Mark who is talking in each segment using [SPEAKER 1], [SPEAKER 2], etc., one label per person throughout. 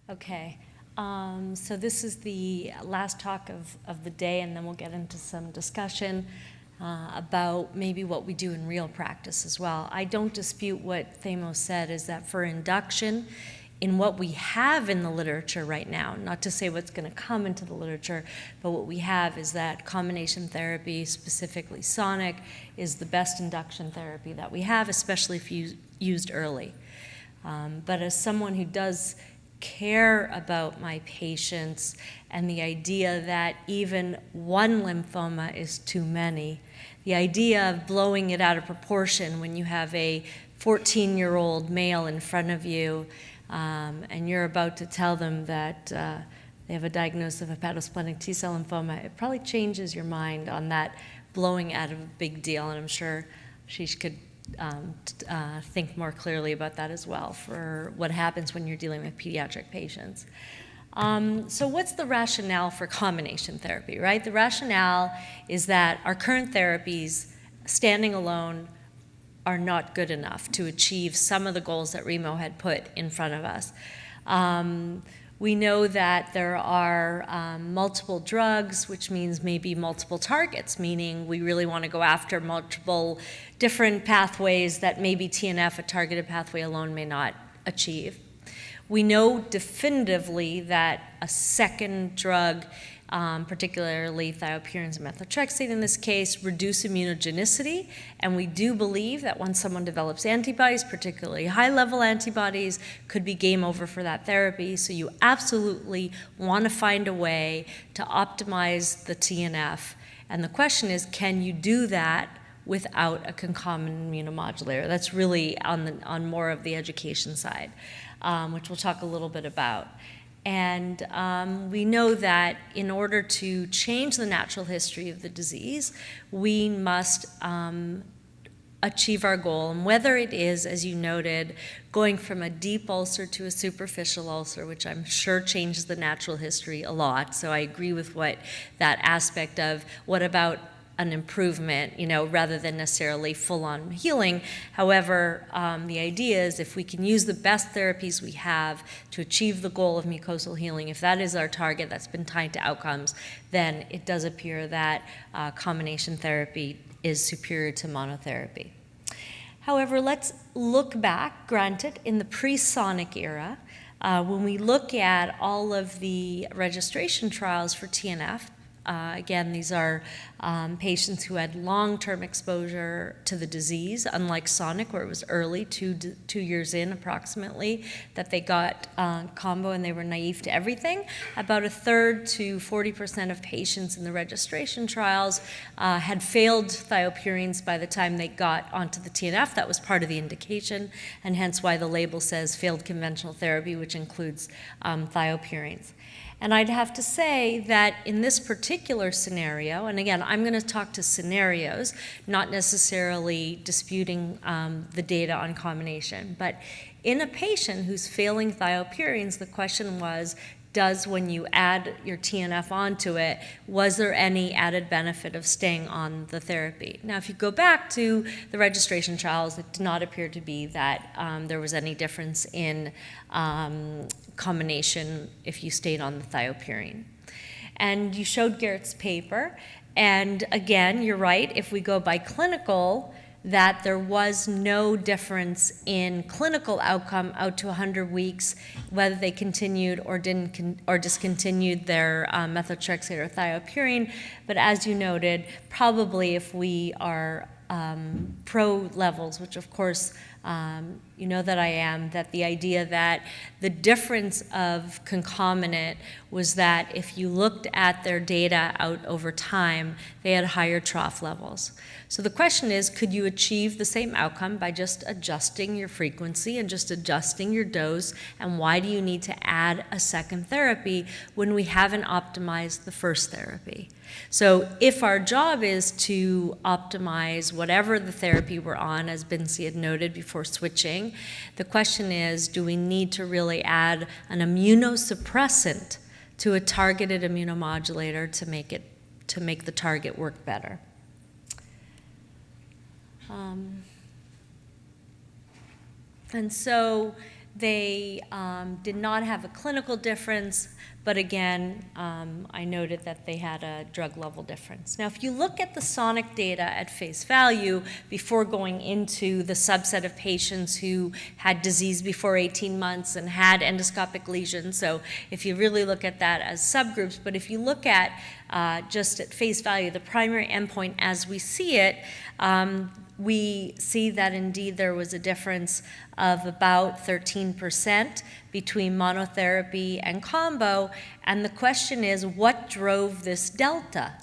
[SPEAKER 1] Okay, so this is the last talk of the day, and then we'll get into some discussion about maybe what we do in real practice as well. I don't dispute what Thamo said, is that for induction, in what we have in the literature right now, not to say what's going to come into the literature, but what we have is that combination therapy, specifically sonic, is the best induction therapy that we have, especially if used early. But as someone who does care about my patients and the idea that even one lymphoma is too many, the idea of blowing it out of proportion when you have a 14-year-old male in front of you and you're about to tell them that they have a diagnosis of hepatosplenic T-cell lymphoma, it probably changes your mind on that blowing out of a big deal, and I'm sure she could think more clearly about that as well for what happens when you're dealing with pediatric patients. So what's the rationale for combination therapy, right? The rationale is that our current therapies, standing alone, are not good enough to achieve some of the goals that Remo had put in front of us. We know that there are multiple drugs, which means maybe multiple targets, meaning we really want to go after multiple different pathways that maybe TNF, a targeted pathway alone, may not achieve. We know definitively that a second drug, particularly thiopurines and methotrexate in this case, reduce immunogenicity, and we do believe that once someone develops antibodies, particularly high-level antibodies, could be game over for that therapy. So you absolutely want to find a way to optimize the TNF, and the question is, can you do that without a concomitant immunomodulator? That's really on more of the education side, which we'll talk a little bit about. And we know that in order to change the natural history of the disease, we must achieve our goal. And whether it is, as you noted, going from a deep ulcer to a superficial ulcer, which I'm sure changes the natural history a lot. So I agree with what that aspect of what about an improvement, rather than necessarily full-on healing. However, the idea is if we can use the best therapies we have to achieve the goal of mucosal healing, if that is our target that's been tied to outcomes, then it does appear that combination therapy is superior to monotherapy. However, let's look back, granted, in the pre-sonic era, when we look at all of the registration trials for TNF. Again, these are patients who had long-term exposure to the disease, unlike sonic, where it was early, 2 years in approximately, that they got combo and they were naive to everything. About 1/3 to 40% of patients in the registration trials had failed thiopurines by the time they got onto the TNF. That was part of the indication, and hence why the label says failed conventional therapy, which includes thiopurines. And I'd have to say that in this particular scenario, and again, I'm going to talk to scenarios, not necessarily disputing the data on combination, but in a patient who's failing thiopurines, the question was, when you add your TNF onto it, was there any added benefit of staying on the therapy? Now, if you go back to the registration trials, it did not appear to be that there was any difference in combination if you stayed on the thiopurine. And you showed Garrett's paper, and again, you're right, if we go by clinical, that there was no difference in clinical outcome out to 100 weeks, whether they continued or discontinued their methotrexate or thiopurine. But as you noted, probably if we are pro levels, which of course you know that I am, that the idea that the difference of concomitant was that if you looked at their data out over time, they had higher trough levels. So the question is, could you achieve the same outcome by just adjusting your frequency and just adjusting your dose? And why do you need to add a second therapy when we haven't optimized the first therapy? So if our job is to optimize whatever the therapy we're on, as Bincy had noted before switching, the question is, do we need to really add an immunosuppressant to a targeted immunomodulator to make the target work better? And so They did not have a clinical difference, but again, I noted that they had a drug level difference. Now, if you look at the sonic data at face value before going into the subset of patients who had disease before 18 months and had endoscopic lesions, so if you really look at that as subgroups, but if you look at just at face value, the primary endpoint as we see it, we see that indeed there was a difference of about 13% between monotherapy and combo. And the question is, what drove this delta?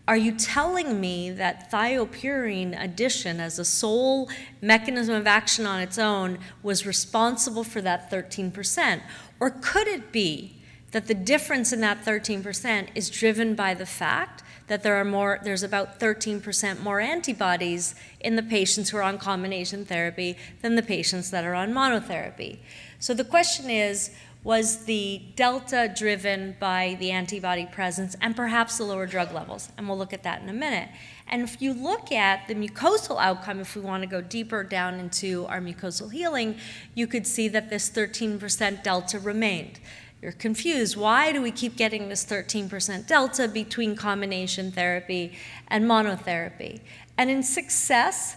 [SPEAKER 1] Are you telling me that thiopurine addition as a sole mechanism of action on its own was responsible for that 13%? Or could it be that the difference in that 13% is driven by the fact that there's about 13% more antibodies in the patients who are on combination therapy than the patients that are on monotherapy? So the question is, was the delta driven by the antibody presence and perhaps the lower drug levels? And we'll look at that in a minute. And if you look at the mucosal outcome, if we want to go deeper down into our mucosal healing, you could see that this 13% delta remained. You're confused. Why do we keep getting this 13% delta between combination therapy and monotherapy? And in success,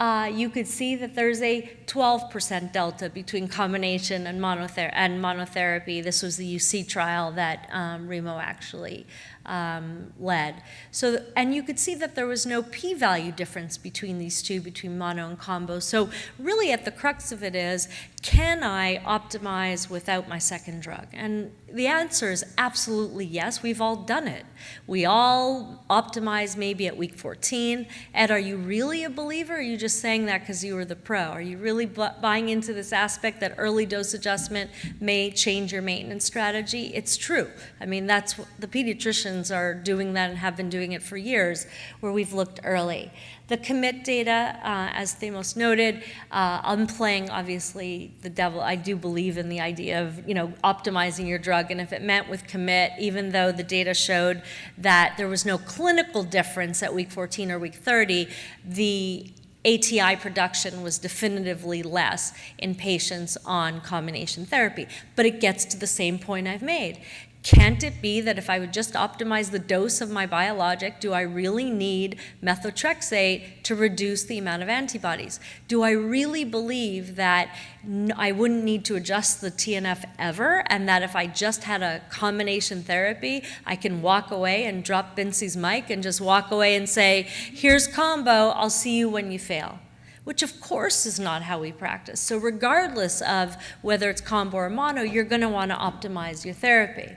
[SPEAKER 1] you could see that there's a 12% delta between combination and monotherapy. This was the UC trial that Remo actually led. So, and you could see that there was no p-value difference between these two, between mono and combo. So really at the crux of it is, can I optimize without my second drug? And the answer is absolutely yes. We've all done it. We all optimize maybe at week 14. Ed, are you really a believer, or are you just saying that because you were the pro? Are you really buying into this aspect that early dose adjustment may change your maintenance strategy? It's true. I mean, that's what the pediatricians are doing that and have been doing it for years, where we've looked early. The commit data, as Themos noted, I'm playing, obviously, the devil. I do believe in the idea of, optimizing your drug, and if it meant with commit, even though the data showed that there was no clinical difference at week 14 or week 30, the ATI production was definitively less in patients on combination therapy. But it gets to the same point I've made. Can't it be that if I would just optimize the dose of my biologic, do I really need methotrexate to reduce the amount of antibodies? Do I really believe that I wouldn't need to adjust the TNF ever, and that if I just had a combination therapy, I can walk away and drop Bincy's mic and just walk away and say, here's combo, I'll see you when you fail? Which of course is not how we practice. So regardless of whether it's combo or mono, you're going to want to optimize your therapy.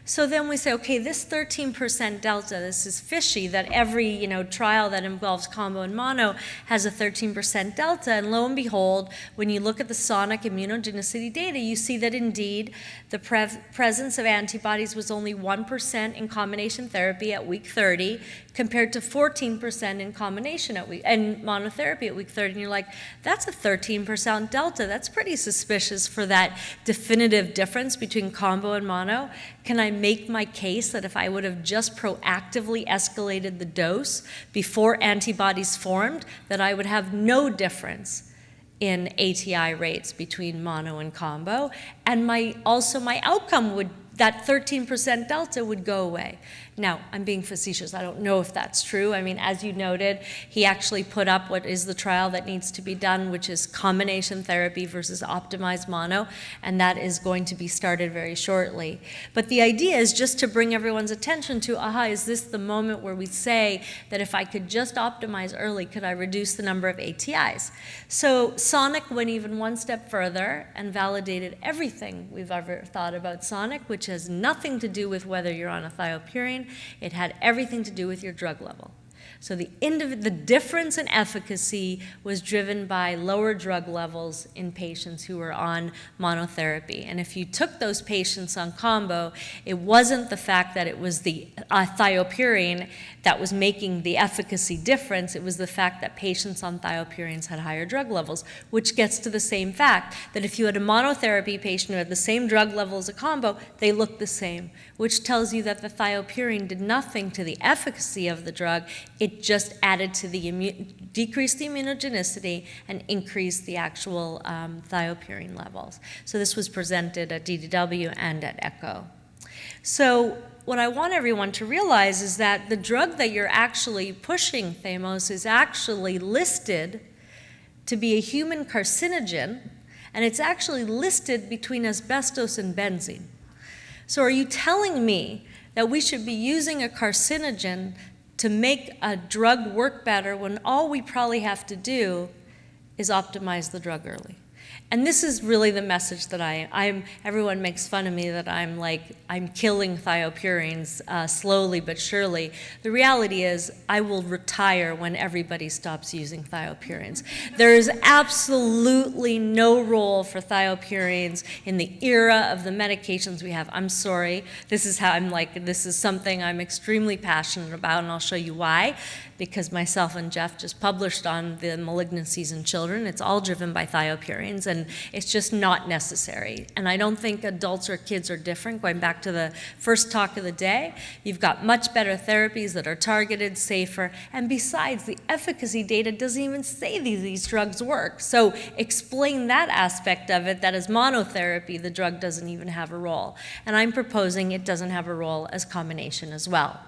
[SPEAKER 1] So then we say, okay, this 13% delta, this is fishy, that every trial that involves combo and mono has a 13% delta, and lo and behold, when you look at the sonic immunogenicity data, you see that indeed the presence of antibodies was only 1% in combination therapy at week 30, compared to 14% in combination and monotherapy at week 30. And you're like, that's a 13% delta. That's pretty suspicious for that definitive difference between combo and mono. Can I make my case that if I would have just proactively escalated the dose before antibodies formed, that I would have no difference in ATI rates between mono and combo, and my outcome would, that 13% delta would go away. Now, I'm being facetious. I don't know if that's true. I mean, as you noted, he actually put up what is the trial that needs to be done, which is combination therapy versus optimized mono, and that is going to be started very shortly. But the idea is just to bring everyone's attention to, is this the moment where we say that if I could just optimize early, could I reduce the number of ATIs? So Sonic went even one step further and validated everything we've ever thought about Sonic, which has nothing to do with whether you're on a thiopurine. It had everything to do with your drug level. So the difference in efficacy was driven by lower drug levels in patients who were on monotherapy. And if you took those patients on combo, it wasn't the fact that it was the thiopurine that was making the efficacy difference. It was the fact that patients on thiopurines had higher drug levels, which gets to the same fact that if you had a monotherapy patient who had the same drug level as a combo, they looked the same, which tells you that the thiopurine did nothing to the efficacy of the drug. It just added to the decreased the immunogenicity and increased the actual thiopurine levels. So this was presented at DDW and at ECHO. So what I want everyone to realize is that the drug that you're actually pushing, Thamos, is actually listed to be a human carcinogen, and it's actually listed between asbestos and benzene. So are you telling me that we should be using a carcinogen to make a drug work better when all we probably have to do is optimize the drug early? And this is really the message that everyone makes fun of me that I'm killing thiopurines slowly but surely. The reality is I will retire when everybody stops using thiopurines. There is absolutely no role for thiopurines in the era of the medications we have. I'm sorry, this is something I'm extremely passionate about, and I'll show you why. Because myself and Jeff just published on the malignancies in children. It's all driven by thiopurines, and it's just not necessary. And I don't think adults or kids are different. Going back to the first talk of the day, you've got much better therapies that are targeted, safer, and besides, the efficacy data doesn't even say these drugs work. So explain that aspect of it, that as monotherapy, the drug doesn't even have a role. And I'm proposing it doesn't have a role as combination as well.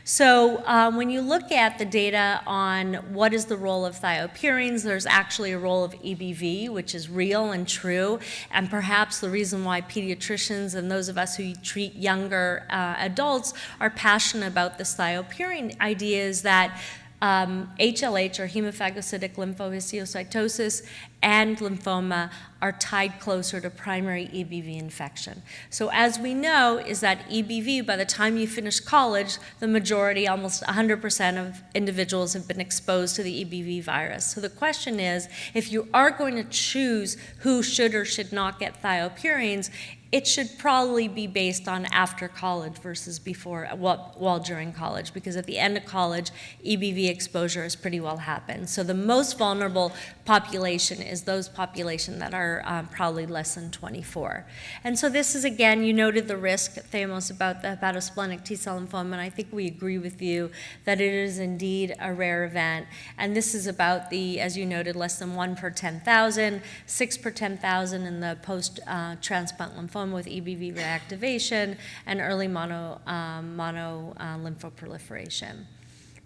[SPEAKER 1] So when you look at the data on what is the role of thiopurines, there's actually a role of EBV, which is real and true, and perhaps the reason why pediatricians and those of us who treat younger adults are passionate about this thiopurine idea is that HLH, or hemophagocytic lymphohistiocytosis, and lymphoma are tied closer to primary EBV infection. So as we know is that EBV, by the time you finish college, the majority, almost 100% of individuals have been exposed to the EBV virus. So the question is, if you are going to choose who should or should not get thiopurines, it should probably be based on after college versus before, while during college, because at the end of college, EBV exposure has pretty well happened. So the most vulnerable population is those population that are probably less than 24. And so this is, again, you noted the risk, Thamos, about the hepatosplenic T-cell lymphoma, and I think we agree with you that it is indeed a rare event. And this is about the, as you noted, less than 1 per 10,000, 6 per 10,000 in the post-transplant lymphoma with EBV reactivation and early mono lymphoproliferation.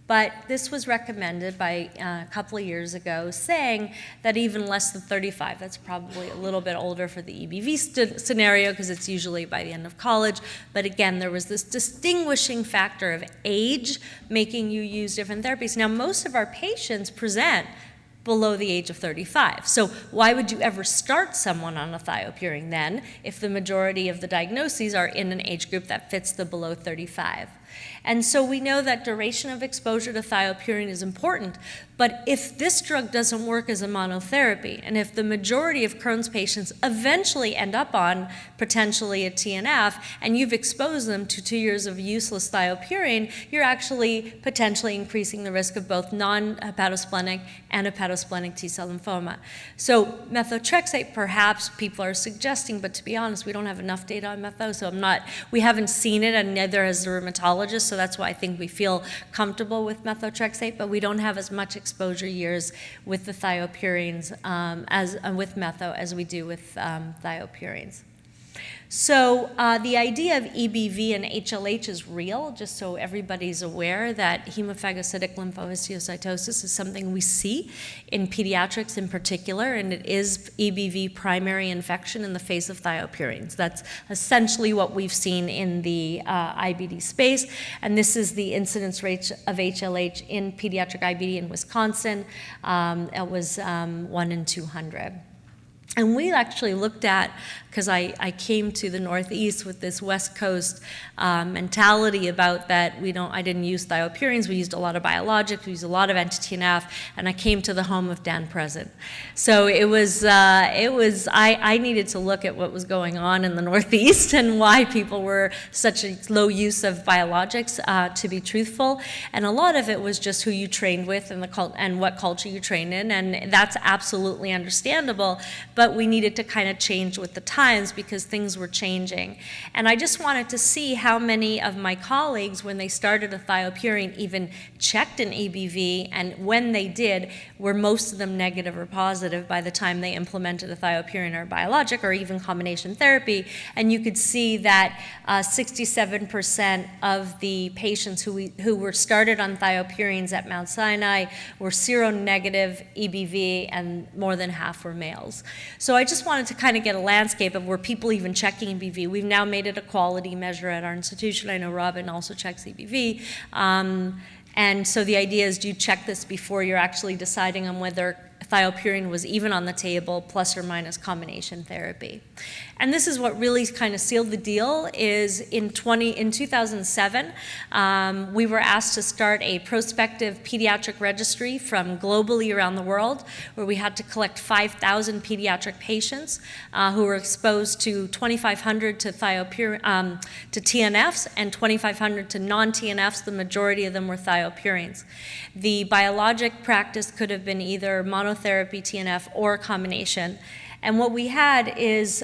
[SPEAKER 1] But this was recommended by a couple of years ago, saying that even less than 35, that's probably a little bit older for the EBV scenario because it's usually by the end of college. But again, there was this distinguishing factor of age making you use different therapies. Now, most of our patients present below the age of 35. So why would you ever start someone on a thiopurine then if the majority of the diagnoses are in an age group that fits the below 35? And so we know that duration of exposure to thiopurine is important, but if this drug doesn't work as a monotherapy, and if the majority of Crohn's patients eventually end up on potentially a TNF, and you've exposed them to 2 years of useless thiopurine, you're actually potentially increasing the risk of both non-hepatosplenic and hepatosplenic T-cell lymphoma. So methotrexate, perhaps people are suggesting, but to be honest, we don't have enough data on metho, so we haven't seen it, and neither has the rheumatologist, so that's why I think we feel comfortable with methotrexate, but we don't have as much exposure years with the thiopurines with metho as we do with thiopurines. So the idea of EBV and HLH is real, just so everybody's aware that hemophagocytic lymphohistiocytosis is something we see in pediatrics in particular, and it is EBV primary infection in the face of thiopurines. That's essentially what we've seen in the IBD space, and this is the incidence rate of HLH in pediatric IBD in Wisconsin. It was 1 in 200. And we actually looked at, because I came to the Northeast with this West Coast mentality about that I didn't use thiopurines, we used a lot of biologics, we used a lot of anti-TNF, and I came to the home of Dan Present. So I needed to look at what was going on in the Northeast and why people were such a low use of biologics, to be truthful. And a lot of it was just who you trained with and what culture you trained in, and that's absolutely understandable. But but we needed to kind of change with the times because things were changing. And I just wanted to see how many of my colleagues, when they started a thiopurine, even checked an EBV, and when they did, were most of them negative or positive by the time they implemented a thiopurine or a biologic or even combination therapy. And you could see that 67% of the patients who were started on thiopurines at Mount Sinai were seronegative EBV, and more than half were males. So I just wanted to kind of get a landscape of were people even checking EBV. We've now made it a quality measure at our institution. I know Robin also checks EBV. And so the idea is, do you check this before you're actually deciding on whether thiopurine was even on the table, plus or minus combination therapy? And this is what really kind of sealed the deal. Is in 2007, we were asked to start a prospective pediatric registry from globally around the world, where we had to collect 5,000 pediatric patients who were exposed to 2,500 to TNFs and 2,500 to non-TNFs. The majority of them were thiopurines. The biologic practice could have been either monotherapy, TNF, or a combination. And what we had is,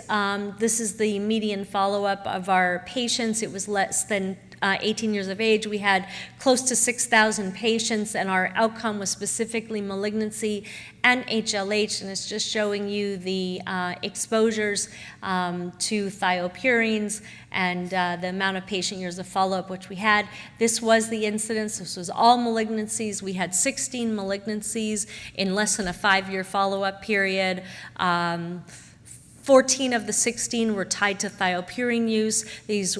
[SPEAKER 1] this is the median follow-up of our patients. It was less than 18 years of age. We had close to 6,000 patients, and our outcome was specifically malignancy and HLH, and it's just showing you the exposures to thiopurines and the amount of patient years of follow-up which we had. This was the incidence. This was all malignancies. We had 16 malignancies in less than a 5-year follow-up period. 14 of the 16 were tied to thiopurine use.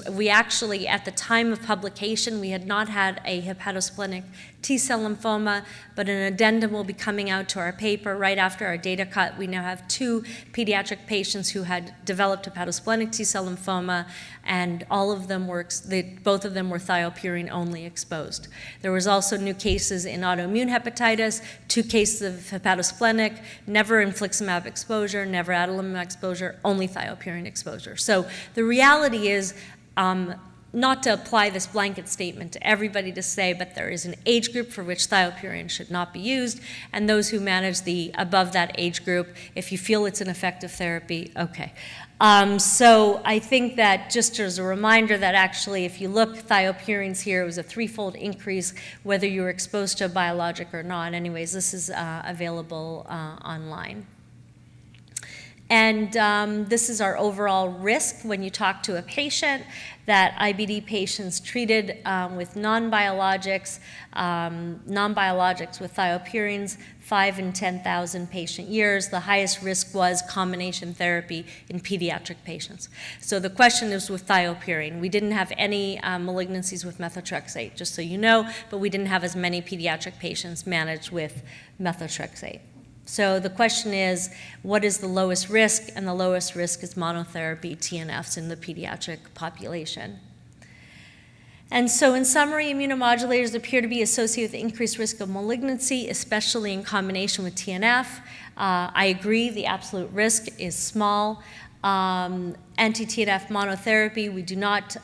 [SPEAKER 1] We actually, at the time of publication, we had not had a hepatosplenic T-cell lymphoma, but an addendum will be coming out to our paper right after our data cut. We now have 2 pediatric patients who had developed hepatosplenic T-cell lymphoma, and both of them were thiopurine only exposed. There was also new cases in autoimmune hepatitis, 2 cases of hepatosplenic, never infliximab exposure, never adalimumab exposure, only thiopurine exposure. So the reality is, not to apply this blanket statement to everybody to say, but there is an age group for which thiopurine should not be used, and those who manage the above that age group, if you feel it's an effective therapy, okay. So I think that just as a reminder that actually if you look thiopurines here, it was a 3-fold increase whether you were exposed to a biologic or not. Anyways, this is available online. And this is our overall risk when you talk to a patient, that IBD patients treated with non-biologics with thiopurines, 5 in 10,000 patient years. The highest risk was combination therapy in pediatric patients. So the question is with thiopurine. We didn't have any malignancies with methotrexate, just so you know, but we didn't have as many pediatric patients managed with methotrexate. So the question is, what is the lowest risk? And the lowest risk is monotherapy TNFs in the pediatric population. And so in summary, immunomodulators appear to be associated with increased risk of malignancy, especially in combination with TNF. I agree, the absolute risk is small. Anti-TNF monotherapy, we do not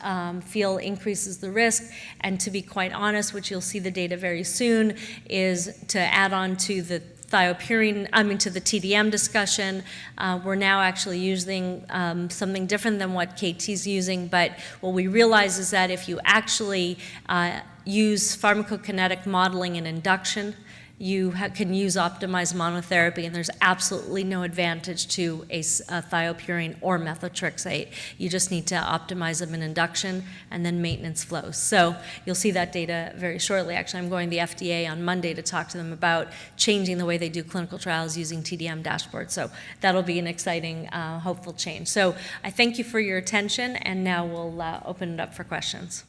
[SPEAKER 1] feel increases the risk. And to be quite honest, which you'll see the data very soon, is to add on to the to the TDM discussion. We're now actually using something different than what KT's using, but what we realize is that if you actually use pharmacokinetic modeling and induction, you can use optimized monotherapy, and there's absolutely no advantage to a thiopurine or methotrexate. You just need to optimize them in induction and then maintenance flows. So you'll see that data very shortly. Actually, I'm going to the FDA on Monday to talk to them about changing the way they do clinical trials using TDM dashboards. So that'll be an exciting, hopeful change. So I thank you for your attention, and now we'll open it up for questions.